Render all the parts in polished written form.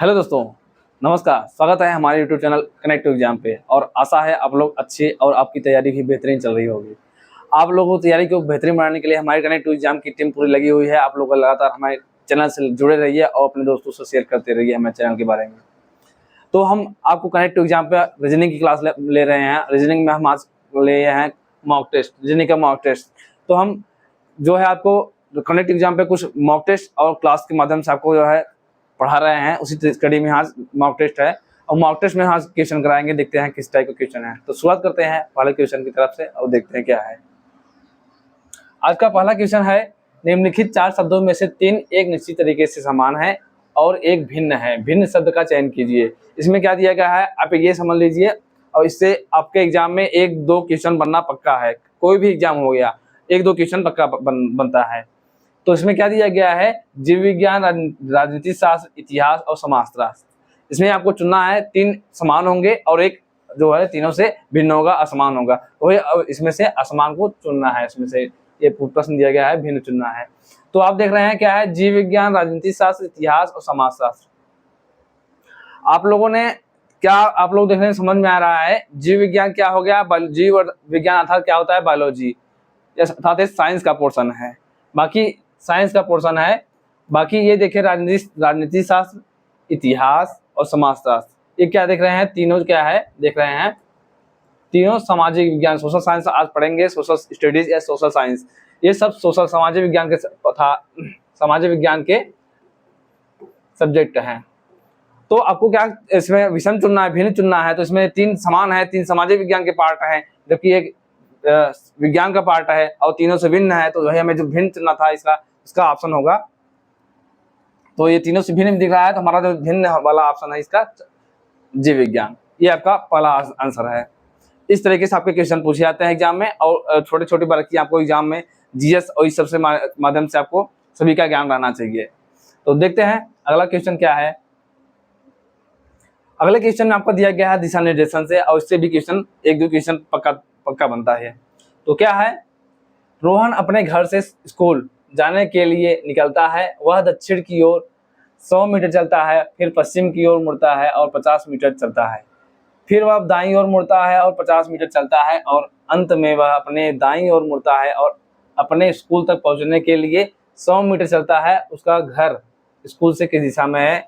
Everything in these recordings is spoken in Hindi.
हेलो दोस्तों, नमस्कार। स्वागत है हमारे YouTube channel connect to exam पे। और आशा है आप लोग अच्छे और आपकी तैयारी भी बेहतरीन चल रही होगी। आप लोगों को तैयारी को बेहतरीन बनाने के लिए हमारे कनेक्ट टू एग्जाम की टीम पूरी लगी हुई है। आप लोग लगातार हमारे चैनल से जुड़े रहिए और अपने दोस्तों से शेयर करते रहिए हमारे चैनल के बारे में। तो हम आपको कनेक्ट टू एग्जाम पे रीजनिंग की क्लास ले रहे हैं। रीजनिंग में हम आज ले हैं मॉक टेस्ट, रीजनिंग का मॉक टेस्ट। तो हम जो है आपको कनेक्ट एग्जाम पे कुछ मॉक टेस्ट और क्लास के माध्यम से आपको जो है पढ़ा रहे हैं। उसी कड़ी में आज मॉक टेस्ट है और मॉक टेस्ट में आज क्वेश्चन कराएंगे। देखते हैं किस टाइप का क्वेश्चन है। तो शुरुआत करते हैं पहले क्वेश्चन की तरफ से और देखते हैं क्या है। आज का पहला क्वेश्चन है, निम्नलिखित 4 शब्दों में से 3 एक निश्चित तरीके से समान है और एक भिन्न है। भिन्न शब्द का चयन कीजिए। इसमें क्या दिया गया है आप ये समझ लीजिए और इससे आपके एग्जाम में 1-2 क्वेश्चन बनना पक्का है। कोई भी एग्जाम हो गया 1-2 क्वेश्चन पक्का बनता है। तो इसमें क्या दिया गया है, जीव विज्ञान, राजनीति शास्त्र, इतिहास और समाजशास्त्र। इसमें आपको चुनना है 3 समान होंगे और एक जो है तीनों से भिन्न होगा, असमान होगा। तो इसमें से असमान को चुनना है। इसमें से ये प्रश्न दिया गया है, भिन्न चुनना है। तो आप देख रहे हैं क्या है, जीव विज्ञान, राजनीति शास्त्र, इतिहास और समाजशास्त्र। आप लोगों ने क्या आप लोग देखने समझ में आ रहा है, जीव विज्ञान क्या हो गया, जीव विज्ञान अर्थात क्या होता है, बायोलॉजी अर्थात साइंस का पोर्शन है। बाकी साइंस का पोर्शन है। बाकी ये देखिए राजनीति शास्त्र, इतिहास और समाजशास्त्र, ये क्या देख रहे हैं, तीनों क्या है देख रहे हैं, तीनों सामाजिक विज्ञान, सोशल साइंस आज पढ़ेंगे, सोशल स्टडीज या सोशल साइंस। ये सब सोशल सामाजिक विज्ञान के सामाजिक विज्ञान के सब्जेक्ट हैं। तो आपको क्या इसमें विषम चुनना है, भिन्न चुनना है। तो इसमें 3 समान है, 3 सामाजिक विज्ञान के पार्ट हैं, जबकि एक विज्ञान का पार्ट है और तीनों से भिन्न है। तो वही हमें जो भिन्न चुनना था इसका ऑप्शन होगा। तो ये तीनों से भिन्न दिख रहा है, तो हमारा जो भिन्न वाला ऑप्शन है इसका जीव विज्ञान। ये आपका पहला आंसर है। इस तरीके से आपके क्वेश्चन पूछे जाते हैं एग्जाम में। और छोटे छोटे बारीकी आपको एग्जाम में जीएस और इस सबसे माध्यम से आपको सभी का ज्ञान रहना चाहिए। तो देखते हैं अगला क्वेश्चन क्या है। अगले क्वेश्चन में आपको दिया गया है दिशा निर्देशन से, और इससे भी क्वेश्चन 1-2 क्वेश्चन पक्का बनता है। तो क्या है, रोहन अपने घर से स्कूल जाने के लिए निकलता है। वह दक्षिण की ओर 100 मीटर चलता है, फिर पश्चिम की ओर मुड़ता है और 50 मीटर चलता है। फिर वह दाईं ओर मुड़ता है और 50 मीटर चलता है और अंत में वह अपने दाईं ओर मुड़ता है और अपने स्कूल तक पहुंचने के लिए 100 मीटर चलता है। उसका घर स्कूल से किस दिशा में है।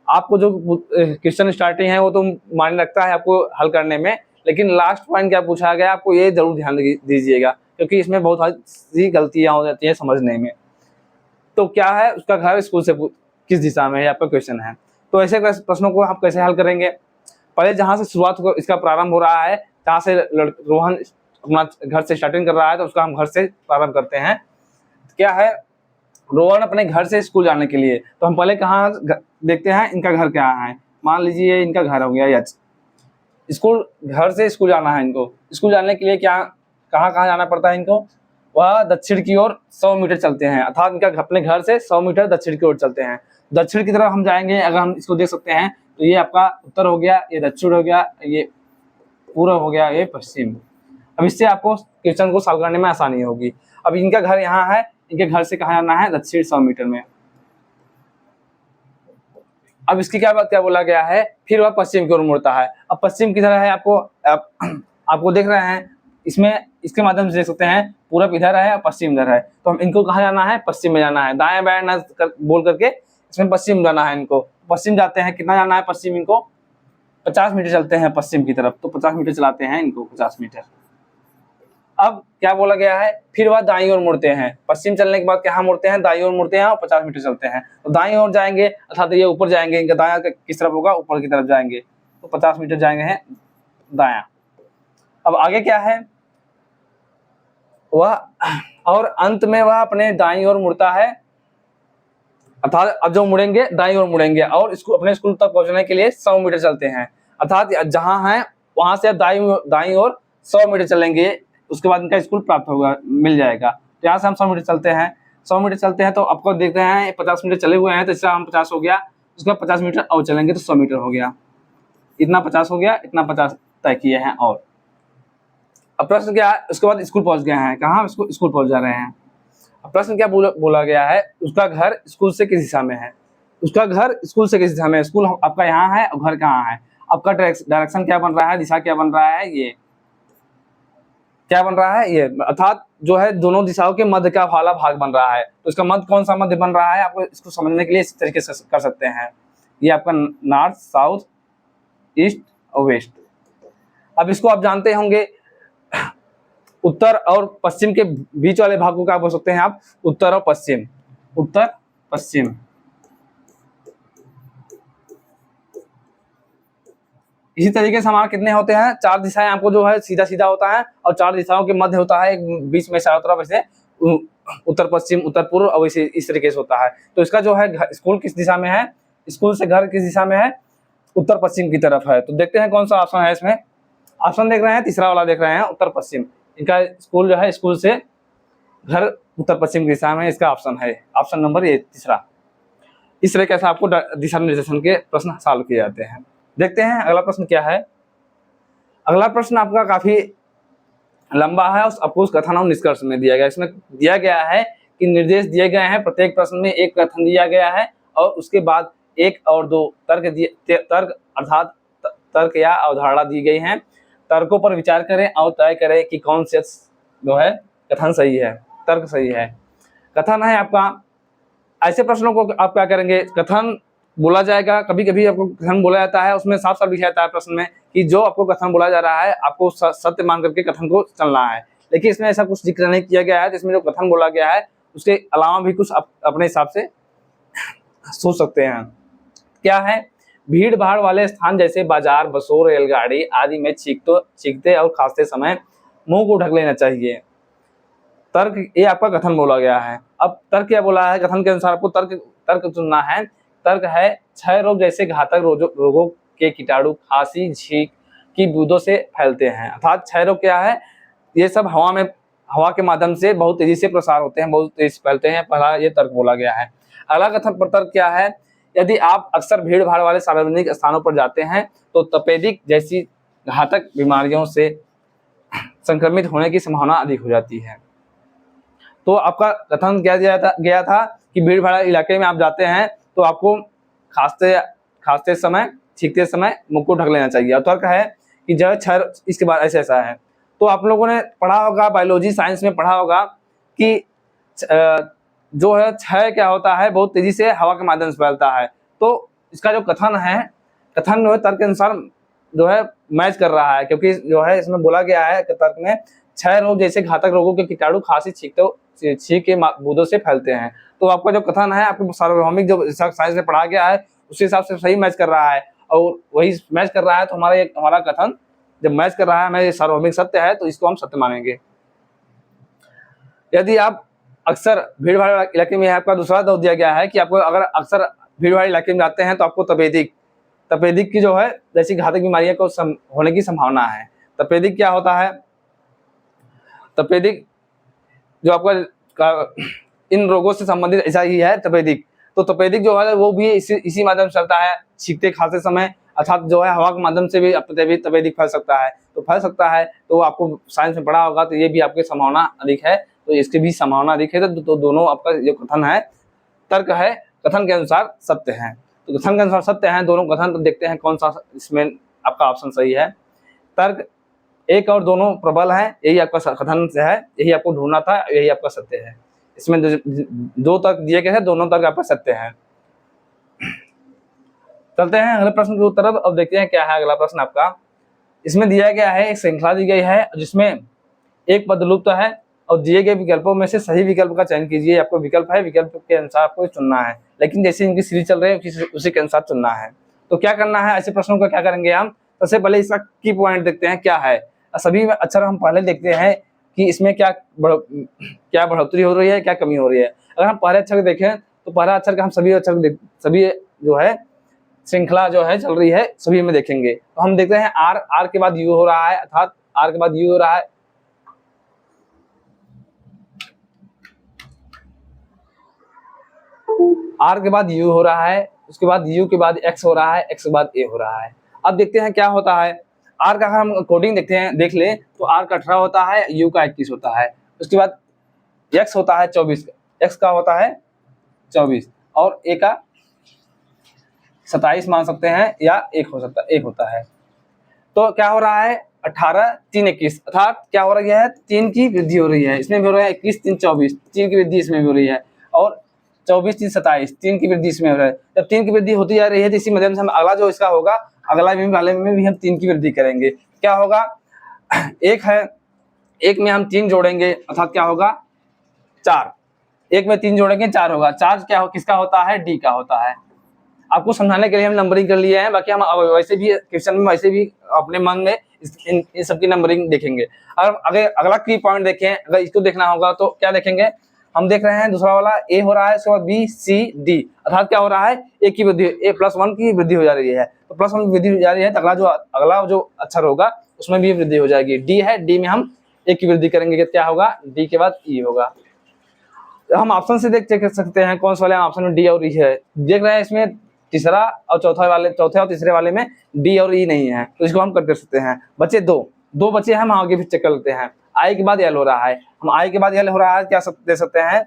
आपको जो क्वेश्चन स्टार्टिंग है वो तो मायने रखता है आपको हल करने में, लेकिन लास्ट पॉइंट क्या पूछा गया आपको ये जरूर ध्यान दीजिएगा, क्योंकि इसमें बहुत सी गलतियां हो जाती हैं समझने में। तो क्या है, उसका घर स्कूल से किस दिशा में है आपका क्वेश्चन है। तो ऐसे प्रश्नों को आप कैसे हल करेंगे, पहले जहां से शुरुआत इसका प्रारंभ हो रहा है, जहां से रोहन अपना घर से स्टार्टिंग कर रहा है, तो उसका हम घर से प्रारंभ करते हैं। क्या है, रोहन अपने घर से स्कूल जाने के लिए, तो हम पहले कहाँ देखते हैं, इनका घर क्या है। मान लीजिए इनका घर हो गया यच। स्कूल, घर से स्कूल जाना है इनको। स्कूल जाने के लिए क्या कहाँ जाना पड़ता है इनको, वह दक्षिण की ओर 100 मीटर चलते हैं, अर्थात इनका अपने घर से 100 मीटर दक्षिण की ओर चलते हैं। दक्षिण की तरफ हम जाएंगे, अगर हम इसको देख सकते हैं तो ये आपका उत्तर हो गया, ये दक्षिण हो गया, ये पूर्व हो गया, ये पश्चिम। अब इससे आपको क्वेश्चन को सॉल्व करने में आसानी होगी। अब इनका घर यहाँ है, इनके घर से कहाँ जाना है, दक्षिण 100 मीटर में। अब इसकी क्या बोला गया है, फिर वह पश्चिम की ओर मुड़ता है। अब पश्चिम की तरह है, आपको देख रहे हैं, इसमें इसके माध्यम से देख सकते हैं पूरब इधर है और पश्चिम इधर है। तो हम इनको कहाँ जाना है, पश्चिम में जाना है। दाएं बाएं न बोल करके इसमें पश्चिम जाना है इनको। पश्चिम जाते हैं, कितना जाना है पश्चिम इनको, 50 मीटर चलते हैं पश्चिम की तरफ। तो 50 मीटर चलाते हैं इनको, 50 मीटर। अब क्या बोला गया है, फिर वह दाईं ओर मुड़ते हैं। पश्चिम चलने के बाद कहाँ मुड़ते हैं, दाईं ओर मुड़ते हैं और 50 मीटर चलते हैं। तो दाईं ओर जाएंगे अर्थात ये ऊपर जाएंगे, इनका दायां किस तरफ होगा, ऊपर की तरफ जाएंगे। तो 50 मीटर जाएंगे हैं दायां। अब आगे क्या है, वह और अंत में वह अपने दाईं ओर मुड़ता है, अर्थात अब जो मुड़ेंगे दाईं ओर मुड़ेंगे और इसको अपने स्कूल तक पहुंचने के लिए 100 मीटर चलते हैं। अर्थात जहां है वहां से दाईं ओर 100 मीटर चलेंगे, उसके बाद इनका स्कूल प्राप्त होगा, मिल जाएगा। तो यहाँ से हम 100 मीटर चलते हैं, 100 मीटर चलते हैं तो आपको देखते हैं 50 मीटर चले हुए हैं, तो इसका हम 50 हो गया। उसके बाद 50 मीटर और चलेंगे तो 100 मीटर हो गया। इतना 50 हो गया, इतना 50 तय किए हैं। और अब प्रश्न क्या है, उसके बाद स्कूल पहुंच गए हैं, कहाँ स्कूल पहुंच जा रहे हैं। अब प्रश्न क्या बोला गया है, उसका घर स्कूल से किस दिशा में है। उसका घर स्कूल से किस दिशा में है, स्कूल आपका यहाँ है और घर कहाँ है, आपका डायरेक्शन क्या बन रहा है, दिशा क्या बन रहा है, ये क्या बन रहा है, ये अर्थात जो है दोनों दिशाओं के मध्य का वाला भाग बन रहा है। तो इसका मध्य कौन सा मध्य बन रहा है, आपको इसको समझने के लिए इस तरीके से कर सकते हैं। ये आपका नॉर्थ, साउथ, ईस्ट और वेस्ट। अब इसको आप जानते होंगे, उत्तर और पश्चिम के बीच वाले भाग को क्या बोल सकते हैं आप, उत्तर और पश्चिम, उत्तर पश्चिम। इसी तरीके से हमारा कितने होते हैं, 4 दिशाएं आपको जो है सीधा सीधा होता है, और 4 दिशाओं के मध्य होता है, एक बीच में चारों तरफ ऐसे उत्तर पश्चिम, उत्तर पूर्व, और वैसे इस तरीके से होता है। तो इसका जो है स्कूल किस दिशा में है, स्कूल से घर किस दिशा में है, उत्तर पश्चिम की तरफ है। तो देखते हैं कौन सा ऑप्शन है इसमें। ऑप्शन देख रहे हैं, तीसरा वाला देख रहे हैं, उत्तर पश्चिम। इनका स्कूल जो है, स्कूल से घर उत्तर पश्चिम की दिशा में, इसका ऑप्शन है, ऑप्शन नंबर ये तीसरा। इस तरीके से आपको दिशा निर्देशन के प्रश्न सॉल्व किए जाते हैं। देखते हैं अगला प्रश्न क्या है। अगला प्रश्न आपका काफी लंबा है, आपको उस कथन और निष्कर्ष में दिया गया। इसमें दिया गया है कि निर्देश दिए गए हैं, प्रत्येक प्रश्न में एक कथन दिया गया है और उसके बाद 1 और 2 तर्क अर्थात तर्क या अवधारणा दी गई हैं। तर्कों पर विचार करें और तय करें कि कौन से जो है कथन सही है, तर्क सही है। कथन है आपका, ऐसे प्रश्नों को आप क्या करेंगे, कथन बोला जाएगा, कभी कभी आपको कथन बोला जाता है, उसमें साफ साफ लिखा जाता है प्रश्न में कि जो आपको कथन बोला जा रहा है आपको सत्य मान करके कथन को चलना है। लेकिन इसमें ऐसा कुछ जिक्र नहीं किया गया है, जिसमें जो कथन बोला गया है उसके अलावा भी कुछ अपने हिसाब से सोच सकते हैं। क्या है, भीड़ भाड़ वाले स्थान जैसे बाजार, बसों, रेलगाड़ी आदि में चीखते और खांसते समय मुंह को ढक लेना चाहिए। तर्क, ये आपका कथन बोला गया है। अब तर्क क्या बोला है, कथन के अनुसार आपको तर्क चुनना है। तर्क है, क्षय रोग जैसे घातक रोगों के कीटाणु खांसी, छींक की बूंदों से फैलते हैं। अर्थात क्षय रोग क्या है, ये सब हवा के माध्यम से बहुत तेजी से प्रसार होते हैं, बहुत तेजी से फैलते हैं। पहला ये तर्क बोला गया है। अगला कथन पर तर्क क्या है, यदि आप अक्सर भीड़ भाड़ वाले सार्वजनिक स्थानों पर जाते हैं तो तपेदिक जैसी घातक बीमारियों से संक्रमित होने की संभावना अधिक हो जाती है। तो आपका कथन क्या गया था कि भीड़ भाड़ इलाके में आप जाते हैं तो आपको खांसते समय, छींकते समय मुंह को ढक लेना चाहिए। और तर्क है कि जो क्षय, इसके बाद ऐसा है। तो आप लोगों ने पढ़ा होगा, बायोलॉजी साइंस में पढ़ा होगा कि जो है क्षय क्या होता है, बहुत तेजी से हवा के माध्यम से फैलता है। तो इसका जो कथन है, कथन जो है तर्क के अनुसार जो है मैच कर रहा है, क्योंकि जो है इसमें बोला गया है कि तर्क में क्षय रोग जैसे घातक रोगों के कीटाणु खांसी, छींक के बूंदों से फैलते हैं। तो आपका जो कथन है, आपको सार्वभौमिक जो साइंस में पढ़ा गया है उस हिसाब से सही मैच कर रहा है, और वही मैच कर रहा है। तो हमारा कथन जब मैच कर रहा है, हमें सार्वभौमिक सत्य है, तो इसको हम सत्य मानेंगे। यदि आप अक्सर भीड़ भाड़ इलाके में, आपका दूसरा दो दिया गया है कि आपको अगर अक्सर भीड़ भाड़ इलाके में जाते हैं तो आपको तपेदिक की जो है जैसी घातक बीमारियों को होने की संभावना है। तपेदिक क्या होता है, तपेदिक जो आपका इन रोगों से संबंधित ऐसा ही है तपेदिक। तो तपेदिक जो है वो भी इसी माध्यम से चलता है, छींकते खांसते समय, अर्थात जो है हवा के माध्यम से भी तपेदिक फैल सकता है। तो फैल सकता है, तो आपको साइंस में पढ़ा होगा, तो ये भी आपकी संभावना अधिक है, तो इसकी भी संभावना अधिक है। तो दोनों आपका जो कथन है, तर्क है, कथन के अनुसार सत्य है। तो कथन के अनुसार सत्य है दोनों कथन। तो देखते हैं कौन सा इसमें आपका ऑप्शन सही है। तर्क 1 और दोनों प्रबल है, यही आपका कथन से है, यही आपको ढूंढना था, यही आपका सत्य है। इसमें 2 तर्क दिए गए हैं, दोनों तर्क आपका सत्य है। चलते हैं अगले प्रश्न की तरफ। अब देखते हैं क्या है अगला प्रश्न आपका। इसमें दिया गया है, एक श्रृंखला दी गई है जिसमें एक पद लुप्त है, और दिए गए विकल्पों में से सही विकल्प का चयन कीजिए। आपको विकल्प है, विकल्प के अनुसार आपको चुनना है, लेकिन जैसे इनकी सीरीज चल रही है उसी के अनुसार चुनना है। तो क्या करना है, ऐसे प्रश्नों का क्या करेंगे हम, सबसे पहले इसका की पॉइंट देखते हैं क्या है। सभी अक्षर हम पहले देखते हैं कि इसमें क्या बढ़ोतरी हो रही है, क्या कमी हो रही है। अगर हम पहले अक्षर देखें तो पहला अक्षर का हम सभी जो है श्रृंखला जो है चल रही है, सभी में देखेंगे। तो हम देखते हैं आर के बाद यू हो रहा है, अर्थात आर के बाद यू हो रहा है, आर के बाद यू हो रहा है, उसके बाद यू के बाद एक्स हो रहा है, एक्स के बाद ए हो रहा है। अब देखते हैं क्या होता है। आर का अगर हम कोडिंग देख ले तो आर का 18 होता है, यू का 21 होता है, उसके बाद एक्स होता है 24, एक्स का होता है 24 और ए का 27 मान सकते हैं या 1 हो सकता है, 1 होता है। तो क्या हो रहा है 18 3 21, अर्थात क्या हो रही है 3 की वृद्धि हो रही है, इसमें भी हो रहा है 21 3 24, 3 की वृद्धि इसमें भी हो रही है, और 24 3 27, 3 की वृद्धि इसमें हो रहा है। जब 3 की वृद्धि होती जा रही है तो इसी माध्यम से हम अगला जो इसका होगा, अगला वाले में भी हम 3 की वृद्धि करेंगे। क्या होगा, एक है, एक में हम 3 जोड़ेंगे अर्थात क्या होगा 4, एक में 3 जोड़ेंगे 4 होगा। 4 क्या हो, किसका होता है, डी का होता है। आपको समझाने के लिए हम नंबरिंग कर लिए हैं, बाकी हम वैसे भी क्वेश्चन में वैसे भी अपने मन में इन सब की नंबरिंग देखेंगे। अगर अगला की पॉइंट देखें, अगर इसको देखना होगा तो क्या देखेंगे, हम देख रहे हैं दूसरा वाला ए हो रहा है, उसके बाद बी सी डी, अर्थात क्या हो रहा है ए की वृद्धि, ए +1 की वृद्धि हो जा रही है। तो +1 की वृद्धि हो जा रही है तो अगला जो अक्षर होगा उसमें भी वृद्धि हो जाएगी। डी है, डी में हम ए की वृद्धि करेंगे, क्या होगा डी के बाद ई होगा। हम ऑप्शन से चेक कर सकते हैं कौन सा वाले ऑप्शन में डी और ई है। देख रहे हैं इसमें तीसरा और चौथे और तीसरे वाले में डी और ई नहीं है, तो इसको हम कट कर सकते हैं। बचे दो बचे हैं, हम आगे फिर चेक कर लेते हैं। आई के बाद एल हो रहा है, हम आई के बाद एल हो रहा है, क्या दे सकते हैं,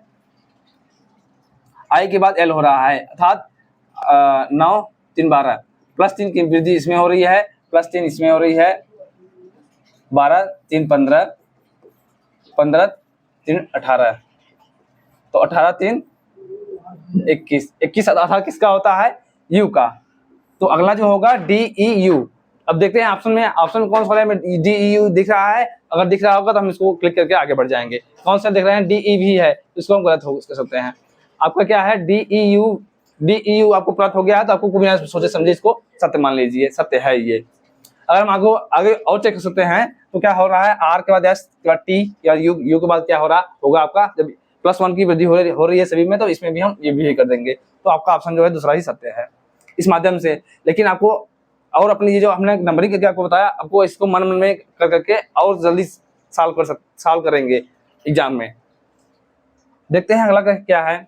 आई के बाद एल हो रहा है, अर्थात 9 3 12, +3 की वृद्धि इसमें हो रही है, +3 इसमें हो रही है, 12 3 15, 15 3 18, तो 18 3 21 अर्थात किसका होता है, यू का। तो अगला जो होगा डी ई यू। अब देखते हैं ऑप्शन कौन सा में डी ई यू दिख रहा है, अगर दिख रहा होगा तो हम इसको क्लिक करके आगे बढ़ जाएंगे। कौन सा देख रहे हैं, डी ई भी है, इसको हम गलत हो सकते हैं। आपका क्या है डी ई यू आपको प्राप्त हो गया है, तो आपको बिना सोचे समझे इसको सत्य मान लीजिए, सत्य है ये। अगर हम आगे और चेक कर सकते हैं तो क्या हो रहा है, आर के बाद एस के बाद टी या यू के बाद क्या हो रहा होगा आपका, जब +1 की वृद्धि हो रही है सभी में, तो इसमें भी हम ये भी कर देंगे। तो आपका ऑप्शन जो है दूसरा ही सत्य है इस माध्यम से। लेकिन आपको और अपनी ये जो हमने नंबरिंग करके आपको बताया, आपको इसको मन में कर करके और जल्दी सॉल्व करेंगे एग्जाम में। देखते हैं अगला क्या है।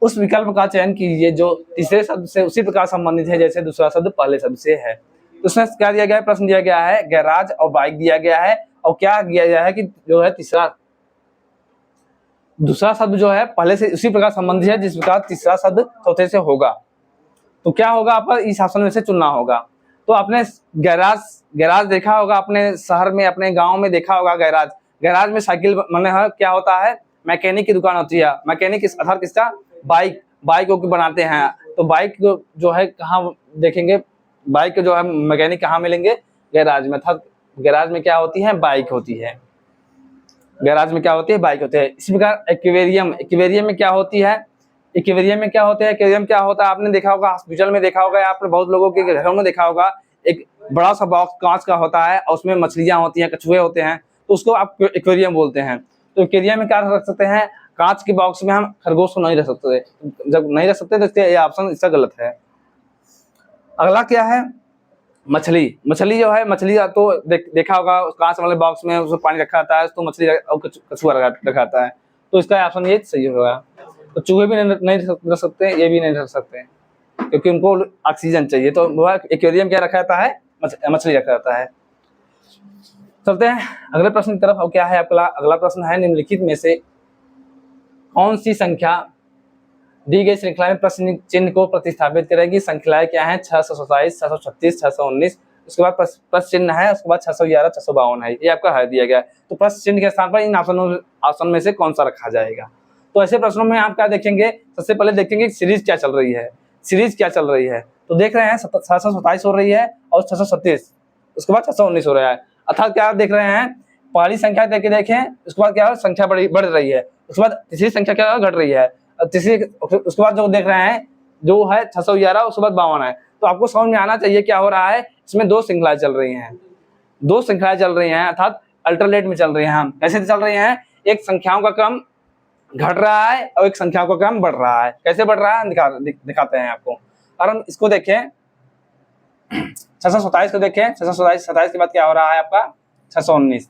उस विकल्प का चयन कीजिए जो तीसरे शब्द से उसी प्रकार संबंधित है जैसे दूसरा शब्द पहले शब्द से है। तो उसमें क्या दिया गया है, प्रश्न दिया गया है गैराज और बाइक दिया गया है, और क्या दिया गया है कि जो है दूसरा शब्द जो है पहले से उसी प्रकार संबंधित है जिस प्रकार तीसरा शब्द चौथे से होगा। तो क्या होगा, आपको इस ऑप्शन में से चुनना होगा। तो आपने गैराज देखा होगा, अपने शहर में अपने गांव में देखा होगा गैराज में साइकिल मैंने क्या होता है, मैकेनिक की दुकान होती है। मैकेनिक अर्थात किसका, बाइक को बनाते हैं। तो बाइक जो है कहाँ देखेंगे, बाइक जो है मैकेनिक कहाँ मिलेंगे, गैराज में। अर्थात गैराज में क्या होती है, बाइक होती है। गैराज में क्या होती है, बाइक होती है। इसी प्रकार एक्वेरियम में क्या होती है, एक्वेरियम क्या होता है, आपने देखा होगा हॉस्पिटल में देखा होगा, आपने बहुत लोगों के घरों में देखा होगा, एक बड़ा सा बॉक्स कांच का होता है और उसमें मछलियां होती हैं, कछुए होते हैं, तो उसको आप एक्वेरियम बोलते हैं। तो एक्वेरियम में क्या रख सकते हैं, कांच के बॉक्स में हम खरगोश को नहीं रख सकते। जब नहीं रख सकते तो ये ऑप्शन इसका गलत है। अगला क्या है, मछली जो है, मछली तो देखा होगा कांच वाले बॉक्स में उसमें पानी रखा रहता है, उसको मछली और कछुआ रखा रहता है, तो इसका ऑप्शन ये सही होगा। तो चूहे भी नहीं रख सकते, ये भी नहीं रख सकते, क्योंकि उनको ऑक्सीजन चाहिए। तो वह एक्वेरियम क्या रखा रहता है, मछली रखा रहता है। चलते हैं अगले प्रश्न की तरफ। और क्या है आपका अगला प्रश्न है, निम्नलिखित में से कौन सी संख्या दी गई श्रृंखला में प्रश्न चिन्ह को प्रतिस्थापित करेगी। संख्याएं क्या है, 627, 636, 619, उसके बाद प्रश्न चिन्ह है, उसके बाद 611, 652 है, ये आपका है दिया गया है। तो प्रश्न चिन्ह के स्थान पर इन ऑप्शन में से कौन सा रखा जाएगा। तो ऐसे प्रश्नों में आप क्या देखेंगे, सबसे पहले देखेंगे सीरीज क्या चल रही है। तो देख रहे हैं 627 हो रही है और 637, उसके बाद 619 हो रहा है। अर्थात क्या आप देख रहे हैं, पहली संख्या देखें, उसके बाद क्या संख्या बढ़ रही है, उसके बाद तीसरी संख्या क्या घट रही है, उसके बाद जो देख रहे हैं जो है 611, उसके बाद 52 है। तो आपको समझ में आना चाहिए क्या हो रहा है, इसमें दो श्रृंखलाएं चल रही हैं, अर्थात अल्टरनेट में चल रही हैं। कैसे चल रही हैं, एक संख्याओं का क्रम घट रहा है और एक संख्याओं का क्रम बढ़ रहा है। कैसे बढ़ रहा है दिखाते हैं आपको। और हम इसको देखें, 627 को देखें, 627 के बाद क्या हो रहा है आपका 619,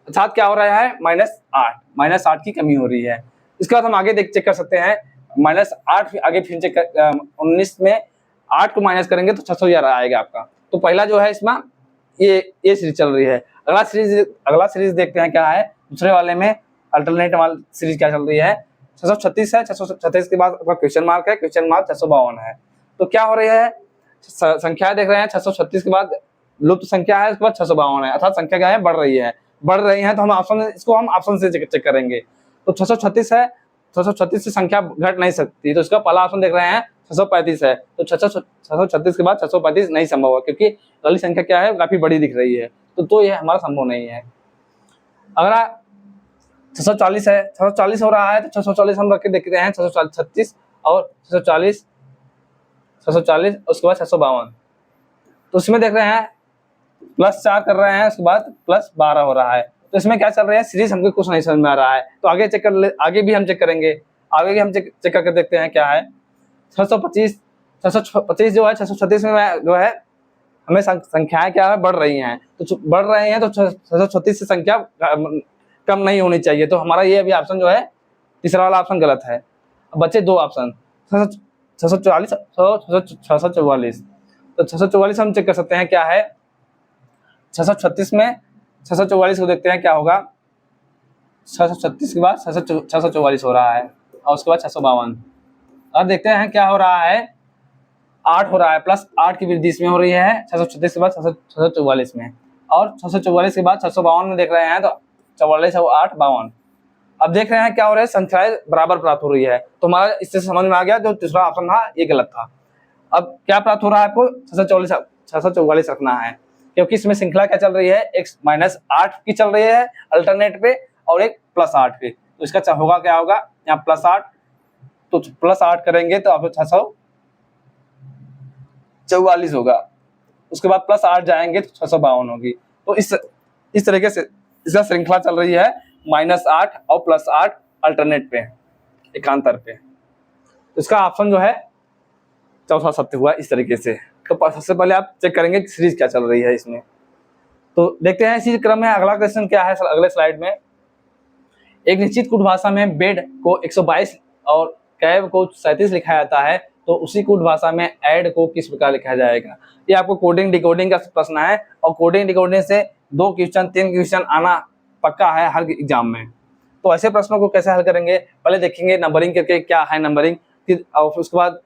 अर्थात क्या हो रहा है, -8 की कमी हो रही है। इसके बाद हम आगे चेक कर सकते हैं, -8 आगे फिर चेक 19 में 8 को माइनस करेंगे तो 611 आएगा आपका। तो पहला जो है इसमें ये सीरीज चल रही है। अगला सीरीज देखते हैं क्या है, दूसरे वाले में अल्टरनेट वाला सीरीज क्या चल रही है, 636 है, 636 के बाद आपका क्वेश्चन मार्क है, क्वेश्चन मार्क 652 है। तो क्या हो रही है, संख्या देख रहे हैं 636 के बाद लुप्त संख्या है, उसके बाद 652 है, अर्थात संख्या क्या है, बढ़ रही है। बढ़ रही है तो हम ऑप्शन से चेक करेंगे। तो 636 है, 636 से संख्या घट नहीं सकती, तो इसका पहला ऑप्शन देख रहे हैं 635 है। तो 636 के बाद 635 नहीं संभव है, क्योंकि अगली संख्या क्या है, काफी बड़ी दिख रही है, तो ये हमारा संभव नहीं है। अगर 640 है, 640 हो रहा है, तो 640 हम रख के देखते हैं, 636 और 640 उसके बाद 652, तो उसमें देख रहे हैं +4 कर रहे हैं, उसके बाद +12 हो रहा है। तो इसमें क्या चल रहा है, सीरीज हमको कुछ नहीं समझ में आ रहा है। तो आगे चेक कर ले, आगे भी हम चेक करेंगे, आगे भी हम चेक करके देखते हैं क्या है। 625 जो है 636 में जो है हमें संख्याएं क्या है, बढ़ रही हैं, तो बढ़ रहे हैं, तो 636 से संख्या कम नहीं होनी चाहिए। तो हमारा ये अभी ऑप्शन जो है, तीसरा वाला ऑप्शन गलत है। अब बचे दो ऑप्शन, 644 644। तो 644 हम चेक कर सकते हैं क्या है। 636 में 644 को देखते हैं क्या होगा। 636 के बाद 644 हो रहा है, और उसके बाद 652। अब देखते हैं क्या हो रहा है, 8 हो रहा है, +8 की वृद्धि इसमें हो रही है 636 के बाद 644 में, और 644 के बाद 652 में देख रहे हैं, तो 44 और 8 52। अब देख रहे हैं क्या हो रहा है, संख्याएं बराबर प्राप्त हो रही है। तो हमारा इससे समझ में आ गया, जो दूसरा ऑप्शन था ये गलत था। अब क्या प्राप्त हो रहा है, आपको 644 रखना है, क्योंकि इसमें श्रृंखला क्या चल रही है, x -8 की चल रही है अल्टरनेट पे, और एक +8 पे। तो इसका होगा क्या होगा, यहाँ +8, तो +8 करेंगे तो आपको 644 होगा, उसके बाद +8 जाएंगे तो 652 होगी। तो इस तरीके से इसका श्रृंखला चल रही है, -8 और +8 अल्टरनेट पे, एकांतर पे। तो इसका ऑप्शन जो है चौथा सत्य हुआ इस तरीके से। तो सबसे पहले आप चेक करेंगे कि सीरीज क्या चल रही है इसमें। तो देखते हैं इसी क्रम में अगला क्वेश्चन क्या है अगले स्लाइड में। एक निश्चित कूट भाषा में बेड को 122 और कैब को 37 लिखा जाता है, तो उसी कूट भाषा में ऐड को किस प्रकार लिखा जाएगा। ये आपको कोडिंग डिकोडिंग का प्रश्न है, और कोडिंग डिकोडिंग से 2 क्वेश्चन 3 क्वेश्चन आना पक्का है हर एग्जाम में। तो ऐसे प्रश्नों को कैसे हल करेंगे, पहले देखेंगे नंबरिंग करके क्या है नंबरिंग, और उसके बाद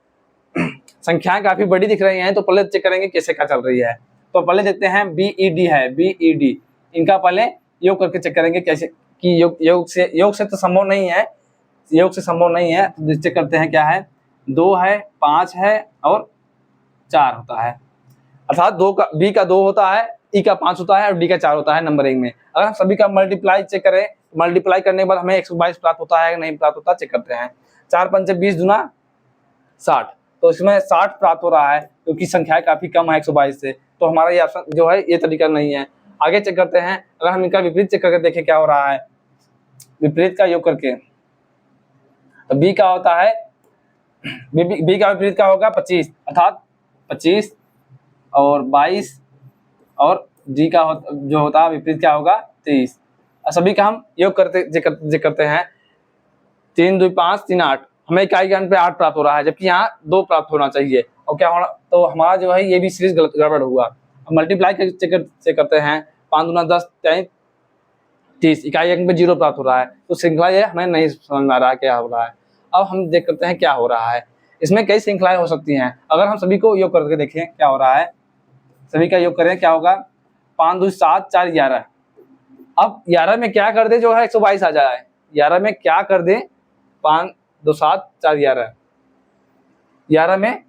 संख्याएं काफी बड़ी दिख रही हैं, तो पहले चेक करेंगे कैसे क्या चल रही है। तो पहले देखते हैं BED है, BED इनका पहले योग करके चेक करेंगे कैसे, कि योग से तो संभव नहीं है, योग से संभव नहीं है। तो चेक करते हैं क्या है, 2 है, 5 है और 4 होता है, अर्थात B का 2 होता है, E का 5 होता है और D का 4 होता है नंबरिंग में। अगर हम सभी का मल्टीप्लाई चेक करें, मल्टीप्लाई करने के बाद हमें 122 प्राप्त होता है, नहीं प्राप्त होता, चेक करते हैं। 4 पंचे 20 दूना 60, तो इसमें 60 प्राप्त हो रहा है, क्योंकि संख्या काफी कम है 122 से। तो हमारा ये ऑप्शन जो है ये तरीका नहीं है। आगे चेक करते हैं, अगर हम इनका विपरीत चेक करके देखें क्या हो रहा है, विपरीत का योग करके, तो B का होता है, B का विपरीत का होगा 25, अर्थात 25 और 22, और D का जो होता है विपरीत क्या होगा 23। सभी का हम योग करते हैं, 3 2 5 3 8, हमें इकाई ज्ञान पे 8 प्राप्त हो रहा है, जबकि यहाँ 2 प्राप्त होना चाहिए, और क्या होना, तो हमारा जो है ये भी सीरीज गड़बड़ हुआ। मल्टीप्लाई चेक करते हैं, 5 दूना 10 30, इकाई अंक पे 0 प्राप्त हो रहा है, तो श्रृंखला ये हमें नहीं समझ में आ रहा है क्या हो रहा है। अब हम देख करते हैं क्या हो रहा है, इसमें कई श्रृंखलाएं हो सकती हैं। अगर हम सभी को योग करके देखें क्या हो रहा है, सभी का योग करें क्या होगा, 5 2 7 4 11। अब 11 में क्या कर दे जो है 122 आ जाए, 11 में क्या कर दे, 5 2 7 4 11, 11 में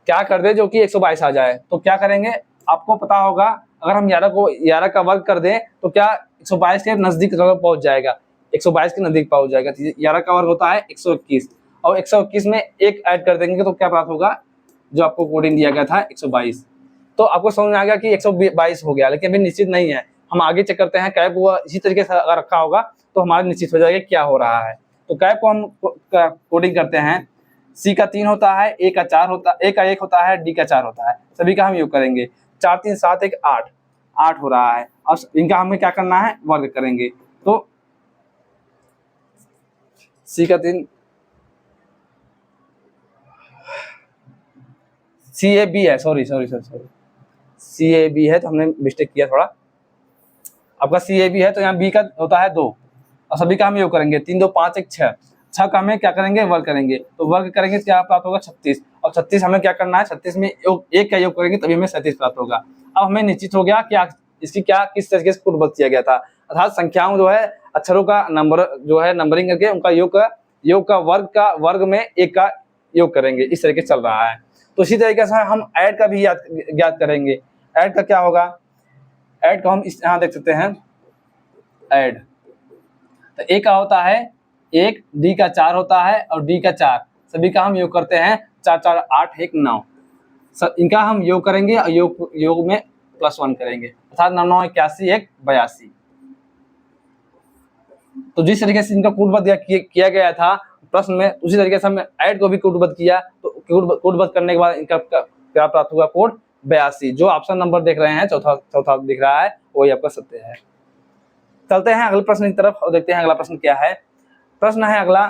क्या कर दे जो कि 122 आ जाए। तो क्या करेंगे, आपको पता होगा, अगर हम 11 का वर्ग कर दें तो क्या 122 के नजदीक पहुंच जाएगा, 122 के नजदीक पहुंच जाएगा। 11 का वर्ग होता है 121, और 121 में 1 ऐड कर देंगे तो क्या प्राप्त होगा, जो आपको कोडिंग दिया गया था 122। तो आपको समझ में आ गया कि 122 हो गया, लेकिन अभी निश्चित नहीं है। हम आगे चेक करते हैं, कैप हुआ इसी तरीके से अगर रखा होगा तो हमारा निश्चित हो जाएगा क्या हो रहा है। तो कैप को हम कोडिंग करते हैं, C का 3 होता है, A का 4 होता है, A का 1 होता है, D का 4 होता है, सभी का हम योग करेंगे। 4 3 7 1 8, 8 हो रहा है। अब इनका हमें क्या करना है, वर्ग करेंगे। तो C का 3 CAB है, सॉरी CAB है, तो हमने मिस्टेक किया थोड़ा। आपका CAB है तो यहाँ B का होता है 2, और सभी का हम योग करेंगे। 3 2 5 1 6, 6 का हमें क्या करेंगे, वर्ग करेंगे। तो वर्ग करेंगे क्या प्राप्त होगा 36, और 36 हमें क्या करना है, 36 में एक का योग करेंगे तभी हमें 37 प्राप्त होगा। अब हमें निश्चित हो गया कि इसकी क्या किस तरीके से कूटबद्ध किया गया था, अर्थात संख्याओं जो है अक्षरों का नंबर जो है नंबरिंग करके उनका योग का वर्ग में एक का योग करेंगे, इस तरीके से चल रहा है। तो इसी तरीके से हम ऐड का भी ज्ञात करेंगे। ऐड का क्या होगा, ऐड को हम इस यहाँ देख सकते हैं, ऐड तो ए का होता है 1, डी का 4 होता है और डी का 4, सभी का हम योग करते हैं 4 4 8 1 9, इनका हम योग करेंगे और योग में +1 करेंगे, अर्थात 9 9 81 1 82। तो जिस तरीके से इनका कूटबद्ध किया गया था प्रश्न में, उसी तरीके से हमने ऐड को भी कूटबद्ध किया। तो कूटबद्ध करने के बाद इनका क्या प्राप्त हुआ, कोड 82। जो ऑप्शन नंबर देख रहे हैं चौथा दिख रहा है, वही आपका सत्य है। चलते हैं अगले प्रश्न की तरफ और देखते हैं अगला प्रश्न क्या है। प्रश्न है अगला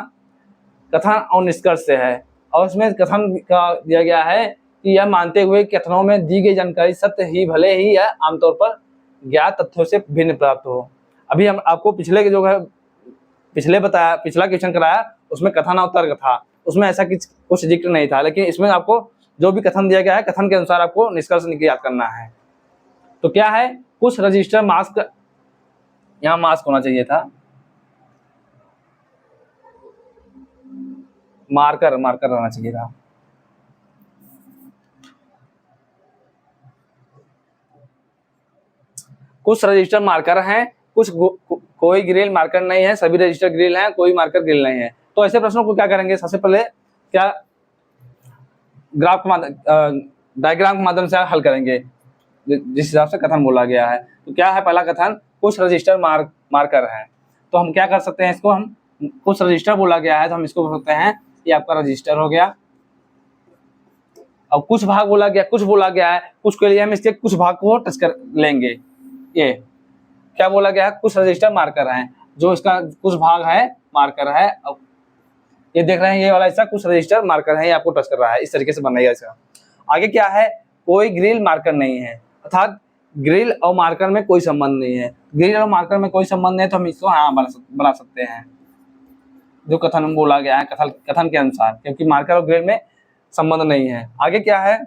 कथन और निष्कर्ष से है, और उसमें कथन का दिया गया है कि यह मानते हुए कथनों में दी गई जानकारी सत्य ही भले ही यह आमतौर पर ज्ञात तथ्यों से भिन्न प्राप्त हो। अभी हम आपको पिछला क्वेश्चन कराया, उसमें कथन और तर्क था, उसमें ऐसा कुछ जिक्र नहीं था, लेकिन इसमें आपको जो भी कथन दिया गया है, कथन के अनुसार आपको निष्कर्ष ज्ञात करना है। तो क्या है, कुछ रजिस्टर मास्क, यहाँ मास्क होना चाहिए था, मार्कर रहना चाहिए था। कुछ रजिस्टर मार्कर हैं, कुछ कोई ग्रिल मार्कर नहीं है, सभी रजिस्टर ग्रिल हैं, कोई मार्कर ग्रिल नहीं है। तो ऐसे प्रश्नों को क्या करेंगे, सबसे पहले क्या डायग्राम के माध्यम से हल करेंगे, जिस हिसाब से कथन बोला गया है। तो क्या है पहला कथन, कुछ रजिस्टर मार्कर है। तो हम क्या कर सकते हैं, इसको हम कुछ रजिस्टर बोला गया है तो हम इसको बोल सकते हैं ये आपका रजिस्टर हो गया। अब कुछ भाग बोला गया, कुछ बोला गया है, कुछ के लिए हम इसके कुछ भाग को टच कर लेंगे। ये क्या बोला गया है, कुछ रजिस्टर मार्कर हैं, जो इसका कुछ भाग है मार्कर है। अब ये देख रहे हैं ये वाला हिस्सा कुछ रजिस्टर मार्कर है, ये आपको टच कर रहा है, इस तरीके से बनेगा इसका। आगे क्या है, कोई ग्रिल मार्कर नहीं है, अर्थात ग्रिल और मार्कर में कोई संबंध नहीं है। ग्रिल और मार्कर में कोई संबंध नहीं तो हम इसको हाँ बना सकते हैं, जो कथन में बोला गया है कथन के अनुसार, क्योंकि मार्कर और ग्रिल में संबंध नहीं है। आगे क्या है,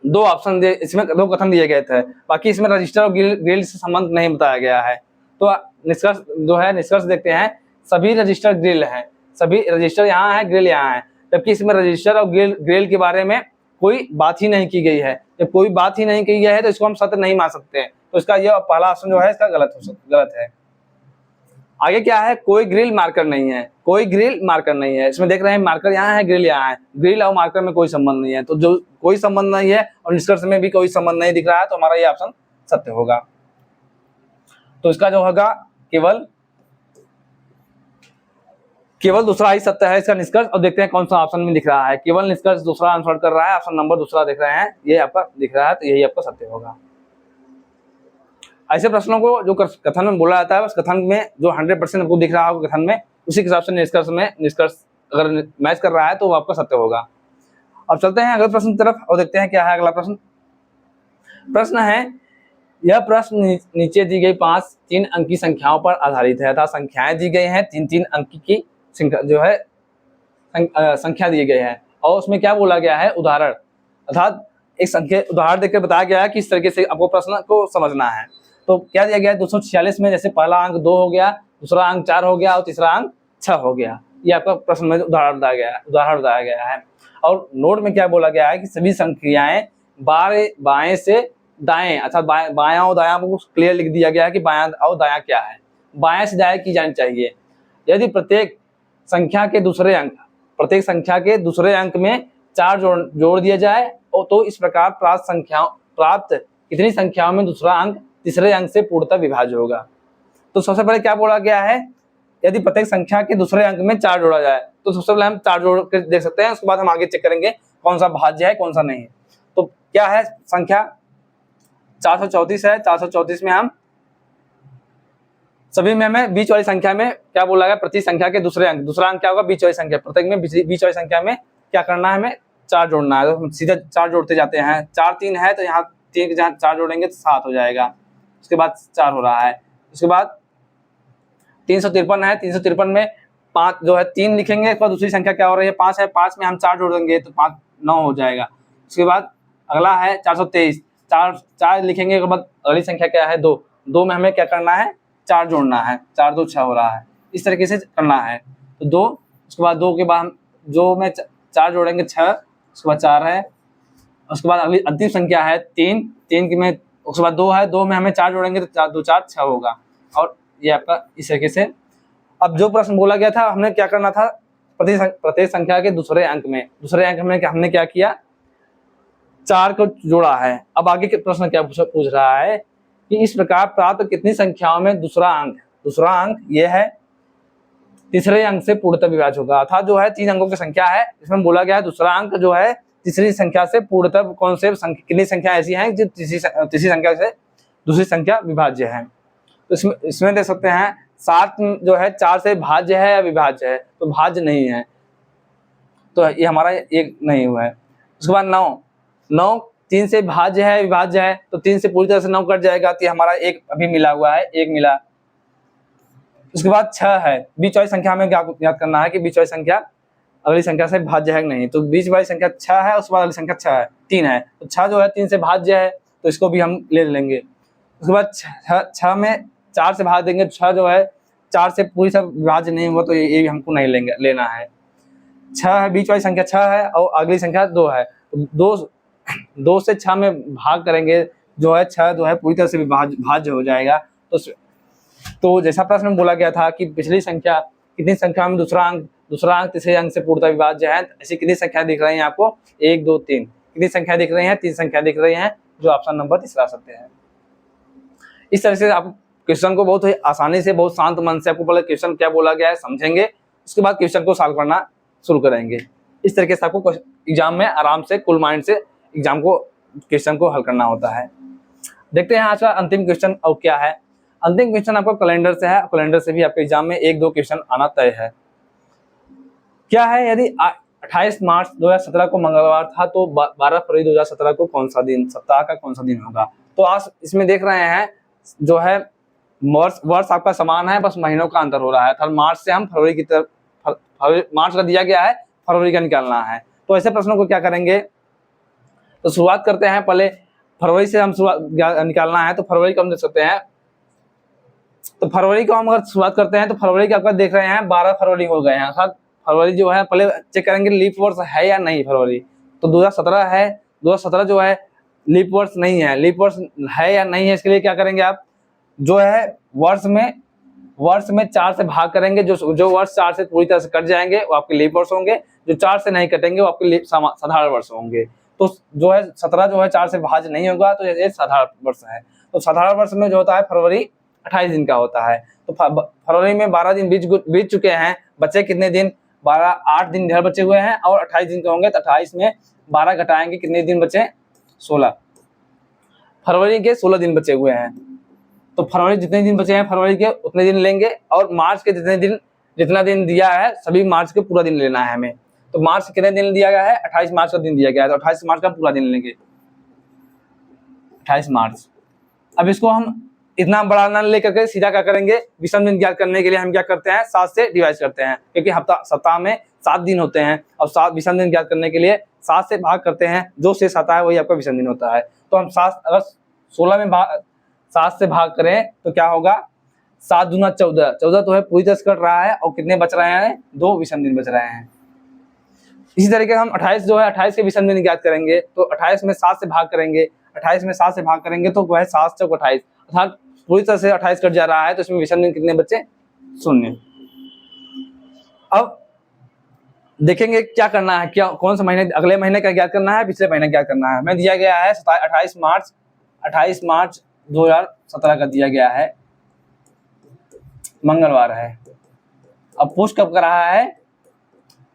दो ऑप्शन इसमें दो कथन दिए गए थे, बाकी इसमें रजिस्टर और ग्रिल से संबंध नहीं बताया गया है। तो निष्कर्ष जो है, निष्कर्ष देखते हैं, सभी रजिस्टर ग्रिल हैं, सभी रजिस्टर यहाँ है, ग्रिल यहाँ है, जबकि इसमें रजिस्टर और ग्रिल के बारे में कोई बात ही नहीं की गई है। जब कोई बात ही नहीं की गई है तो इसको हम सत्य नहीं मान सकते। तो इसका यह पहला ऑप्शन जो है इसका गलत है। आगे क्या है, कोई ग्रिल मार्कर नहीं है, कोई ग्रिल मार्कर नहीं है। इसमें देख रहे हैं मार्कर यहाँ है, ग्रिल यहाँ है, ग्रिल और मार्कर में कोई संबंध नहीं है। तो जो कोई संबंध नहीं है और निष्कर्ष में भी कोई संबंध नहीं दिख रहा है, तो हमारा ये ऑप्शन सत्य होगा। तो इसका जो होगा केवल दूसरा ही सत्य है, इसका निष्कर्ष। और देखते हैं कौन सा ऑप्शन में दिख रहा है, केवल निष्कर्ष दूसरा आंसर कर रहा है, ऑप्शन नंबर दूसरा देख रहे हैं, ये आपका दिख रहा है, तो यही आपका सत्य होगा। ऐसे प्रश्नों को जो कथन में बोला जाता है, उस कथन में जो 100% आपको दिख रहा होगा कथन में, उसी के हिसाब से निष्कर्ष अगर मैच कर रहा है तो वो आपका सत्य होगा। अब चलते हैं अगले प्रश्न की तरफ और देखते हैं क्या है अगला प्रश्न है, यह प्रश्न नीचे दी गई 5 3 अंक की संख्याओं पर आधारित है, अर्थात संख्याएं दी गई हैं, 3 3 अंक की जो है संख्या दी गई है, और उसमें क्या बोला गया है, उदाहरण, अर्थात एक संख्या उदाहरण देकर बताया गया है कि इस तरीके से आपको प्रश्न को समझना है। तो क्या दिया गया है, 246 में जैसे पहला अंक 2 हो गया, दूसरा अंक 4 हो गया और तीसरा अंक 6 हो गया। ये आपका प्रश्न में उदाहरण बताया गया है। और नोट में क्या बोला गया है कि सभी संख्याएं बाएं से दाएं, अर्थात बायां और दायां को क्लियर लिख दिया गया है कि बायां और दायां क्या है, बाएं से दाएं की जानी चाहिए। यदि प्रत्येक संख्या के दूसरे अंक में 4 जोड़ दिया जाए तो इस प्रकार प्राप्त कितनी संख्याओं में दूसरा अंक तीसरे अंक से पूर्णतः विभाज्य होगा। तो सबसे पहले क्या बोला गया है, यदि प्रत्येक संख्या के दूसरे अंक में 4 जोड़ा जाए, तो सबसे पहले हम 4 जोड़ कर देख सकते हैं, उसके बाद हम आगे चेक करेंगे कौन सा भाज्य है कौन सा नहीं है। तो क्या है, संख्या 434 है, 434 में हम सभी में हमें बीच वाली संख्या में क्या बोला गया, प्रति संख्या के दूसरा अंक क्या होगा, बीच वाली संख्या, प्रत्येक में बीच वाली संख्या में क्या करना है, हमें 4 जोड़ना है। तो हम सीधे 4 जोड़ते जाते हैं, 4 3 है तो यहाँ 3 के जहाँ 4 जोड़ेंगे तो 7 हो जाएगा, उसके बाद 4 हो रहा है। उसके बाद 353 है, 353 में 5 जो है 3 लिखेंगे, इसके बाद दूसरी संख्या क्या हो रही है, 5 है, 5 में हम 4 जोड़ देंगे तो 5 9 हो जाएगा। उसके बाद अगला है 423, 4 लिखेंगे के बाद अगली संख्या क्या है 2, 2 में हमें क्या करना है 4 जोड़ना है, 4 2 6 हो रहा है, इस तरीके से करना है। तो 2, उसके बाद 2 के बाद हम जो में 4 जोड़ेंगे 6, उसके बाद 4 है, उसके बाद अगली अंतिम संख्या है 3, 3 की में उसके बाद 2 है, 2 में हमें 4 जोड़ेंगे तो 4 2 4 6 होगा। और ये आपका इस तरीके से। अब जो प्रश्न बोला गया था हमने क्या करना था, प्रत्येक संख्या के दूसरे अंक में हमने क्या किया 4 को जोड़ा है। अब आगे के प्रश्न क्या पूछ रहा है कि इस प्रकार प्राप्त कितनी संख्याओं में दूसरा अंक ये है तीसरे अंक से पूर्णतः विभाज्य होगा। अर्थात जो है 3 अंकों की संख्या है, इसमें बोला गया है दूसरा अंक जो है तीसरी संख्या से पूर्णतः कितनी संख्या ऐसी हैं जो तीसरी संख्या से दूसरी संख्या विभाज्य है। तो इसमें देख सकते हैं 7 जो है 4 से भाज्य है या विभाज्य है, तो भाज्य नहीं है, तो ये हमारा एक नहीं हुआ है। उसके बाद 9 3 से भाज्य है विभाज्य है, तो 3 से पूरी तरह से 9 कट जाएगा, तो हमारा एक अभी मिला हुआ है, एक मिला। उसके बाद 6 है, बीच वाली संख्या हमें याद करना है कि बीच वाली संख्या अगली संख्या से भाज्य है कि नहीं, तो बीच वाली संख्या 6 है, उसके बाद अगली संख्या 6 है 3 है, तो 6 जो है 3 से भाज्य है, तो इसको भी हम ले लेंगे। उसके बाद 6 में 4 से भाग देंगे, 6 जो है 4 से पूरी सब विभाज्य नहीं हुआ, तो ये भी हमको नहीं लेना है। 6 है, बीच वाली संख्या 6 है और अगली संख्या 2 है, तो 2 से 6 में भाग करेंगे जो है 6 जो है पूरी तरह से भाज्य हो जाएगा। तो जैसा प्रश्न में बोला गया था कि पिछली संख्या कितनी संख्या में दूसरा अंक तीसरे अंक से पूर्णतः विभाज्य है, ऐसी कितनी संख्या दिख रही है आपको 1 2 3, कितनी संख्या दिख रही है 3 संख्या दिख रही है, जो ऑप्शन नंबर तीसरा सत्य है। इस तरह से आप क्वेश्चन को बहुत ही आसानी से बहुत शांत मन से आपको पहले क्वेश्चन क्या बोला गया है समझेंगे, उसके बाद क्वेश्चन को सॉल्व करना शुरू करेंगे। इस तरीके से आपको एग्जाम में आराम से कुल माइंड से एग्जाम को क्वेश्चन को हल करना होता है। देखते हैं आज का अंतिम क्वेश्चन और क्या है। अंतिम क्वेश्चन आपको कैलेंडर से है, कैलेंडर से भी आपके एग्जाम में 1 2 क्वेश्चन आना तय है। क्या है, यदि 28 मार्च 2017 को मंगलवार था तो 12 फरवरी 2017 को कौन सा दिन, सप्ताह का कौन सा दिन होगा। तो आज इसमें देख रहे हैं जो है वर्ष आपका समान है, बस महीनों का अंतर हो रहा है। तो मार्च से हम फरवरी की तरफ, मार्च का दिया गया है, फरवरी का निकालना है। तो ऐसे प्रश्नों को क्या करेंगे, तो शुरुआत करते हैं पहले फरवरी से हम निकालना है, तो फरवरी को हम देख सकते हैं। तो फरवरी को हम अगर शुरुआत करते हैं तो फरवरी के आपका देख रहे हैं 12 फरवरी हो गए हैं, अर्थात फरवरी जो है पहले चेक करेंगे लीप वर्ष है या नहीं फरवरी। तो 2017 है, 2017 जो है लीप वर्ष नहीं है, लीप वर्ष है या नहीं है, इसके लिए क्या करेंगे आप जो है वर्ष में 4 से भाग करेंगे, जो वर्ष 4 से पूरी तरह से कट जाएंगे वो आपके लीप वर्ष होंगे, जो 4 से नहीं कटेंगे वो आपके साधारण वर्ष होंगे। तो जो है 17 जो है 4 से भाज्य नहीं होगा, तो ये साधारण वर्ष है। तो साधारण वर्ष में जो होता है फरवरी 28 दिन का होता है। तो फरवरी में 12 दिन बीत चुके हैं, बचे कितने दिन 8 दिन इधर बचे हुए हैं और 28 दिन के होंगे, तो 28 में 12 घटाएंगे कितने दिन बचे 16, फरवरी के 16 दिन बचे हुए हैं। तो फरवरी जितने दिन बचे हैं फरवरी के उतने दिन लेंगे, और मार्च के जितना दिन दिया है सभी मार्च के पूरा दिन लेना है हमें। तो मार्च कितने दिन दिया गया है 28 मार्च का दिन दिया गया है, तो 28 मार्च का पूरा दिन लेंगे 28 मार्च। अब इसको हम इतना बड़ा न लेकर के सीधा क्या करेंगे, विषम दिन ज्ञात करने के लिए हम क्या करते हैं 7 से डिवाइड करते हैं, क्योंकि सप्ताह में 7 दिन होते हैं और 7 विषम दिन ज्ञात करने के लिए 7 से भाग करते हैं, जो शेष आता है वही आपका विषम दिन होता है। तो हम 7 अगर 16 में 7 से भाग करें तो क्या होगा 7 दूना 14, 14 तो है पूरी तरह से कट रहा है और कितने बच रहे हैं 2 विषम दिन बच रहे हैं। इसी तरीके हम 28 जो है 28 के विषम दिन ज्ञात करेंगे, तो 28 में 7 से भाग करेंगे, 28 में 7 से भाग करेंगे तो वह 7 चौक 28, अर्थात पूरी तरह से 28 कट जा रहा है, तो इसमें विषम दिन कितने बचे 0। अब देखेंगे क्या करना है, क्या कौन सा महीने अगले महीने का ज्ञात करना है, पिछले महीने ज्ञात करना है। हमें दिया गया है 28 मार्च 2017 का दिया गया है, मंगलवार है। अब पूछ कब कर रहा है,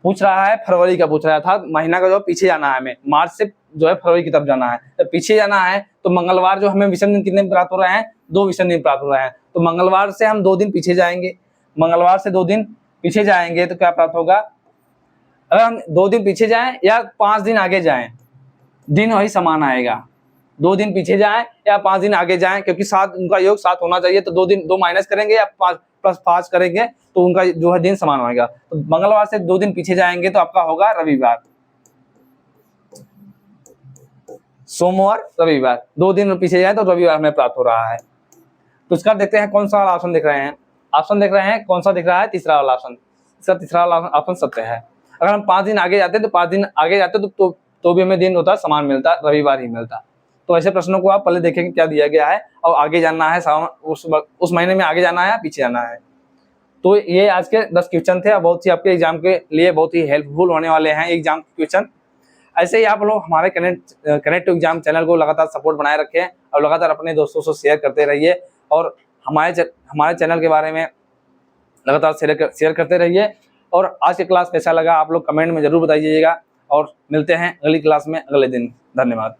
पूछ रहा है फरवरी का पूछ रहा था, महीना का जो पीछे जाना है हमें, मार्च से जो है फरवरी की तरफ जाना है। तो पीछे जाना है तो मंगलवार जो हमें विषम दिन कितने प्राप्त हो रहे हैं 2 विषम दिन प्राप्त हो रहे हैं। तो मंगलवार से हम 2 दिन पीछे जाएंगे, मंगलवार से 2 दिन पीछे जाएंगे तो क्या प्राप्त होगा, अगर हम 2 दिन पीछे जाएं या 5 दिन आगे जाएं दिन वही समान आएगा। 2 दिन पीछे जाएं या 5 दिन आगे जाएं, क्योंकि 7 उनका योग 7 होना चाहिए, तो 2 माइनस करेंगे या 5 + 5 करेंगे तो उनका जो है दिन समान होगा। तो मंगलवार से 2 दिन पीछे जाएंगे तो आपका होगा रविवार। सोमवार रविवार, 2 दिन पीछे जाए तो रविवार हमें प्राप्त हो रहा है। तो इसका देखते हैं कौन सा वाला ऑप्शन दिख रहे हैं। ऑप्शन देख रहे हैं, कौन सा दिख रहा है, तीसरा वाला ऑप्शन। इसका तीसरा वाला ऑप्शन सत्य है। अगर हम 5 दिन आगे जाते तो 5 दिन आगे जाते तो भी हमें दिन होता समान मिलता, रविवार ही मिलता। तो ऐसे प्रश्नों को आप पहले देखेंगे क्या दिया गया है और आगे जानना है, उस महीने में आगे जाना है या पीछे जाना है। तो ये आज के 10 क्वेश्चन थे, बहुत ही आपके एग्जाम के लिए बहुत ही हेल्पफुल होने वाले हैं एग्जाम के क्वेश्चन। ऐसे ही आप लोग हमारे कनेक्ट टू एग्जाम चैनल को लगातार सपोर्ट बनाए रखें और लगातार अपने दोस्तों से शेयर करते रहिए और हमारे चैनल के बारे में लगातार शेयर करते रहिए। और आज की क्लास कैसा लगा आप लोग कमेंट में जरूर बताइएगा और मिलते हैं अगली क्लास में अगले दिन। धन्यवाद।